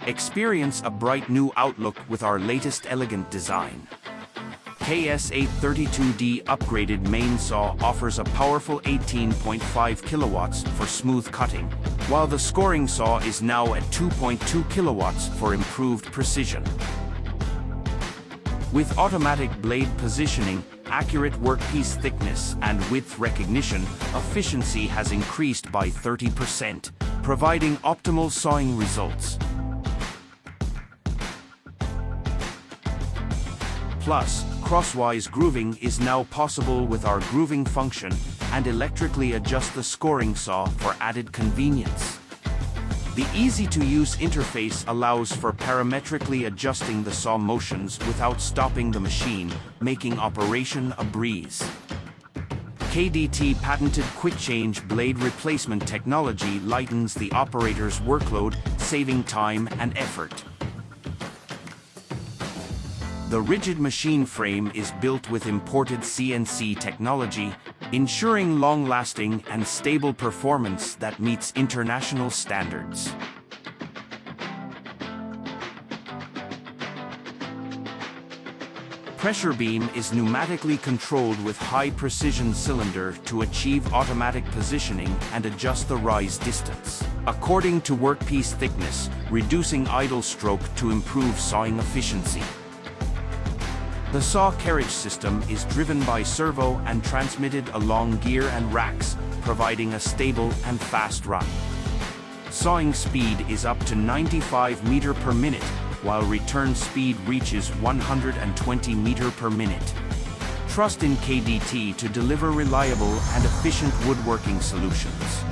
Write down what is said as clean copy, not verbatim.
Experience a bright new outlook with our latest elegant design. KS-832D upgraded main saw offers a powerful 18.5 kilowatts for smooth cutting, while the scoring saw is now at 2.2 kilowatts for improved precision. With automatic blade positioning, accurate workpiece thickness, and width recognition, efficiency has increased by 30%, providing optimal sawing results. Plus, crosswise grooving is now possible with our grooving function, and electrically adjust the scoring saw for added convenience. The easy-to-use interface allows for parametrically adjusting the saw motions without stopping the machine, making operation a breeze. KDT patented quick-change blade replacement technology lightens the operator's workload, saving time and effort. The rigid machine frame is built with imported CNC technology, ensuring long-lasting and stable performance that meets international standards. Pressure beam is pneumatically controlled with high-precision cylinder to achieve automatic positioning and adjust the rise distance, according to workpiece thickness, reducing idle stroke to improve sawing efficiency. The saw carriage system is driven by servo and transmitted along gear and racks, providing a stable and fast run. Sawing speed is up to 95 meters per minute, while return speed reaches 120 meters per minute. Trust in KDT to deliver reliable and efficient woodworking solutions.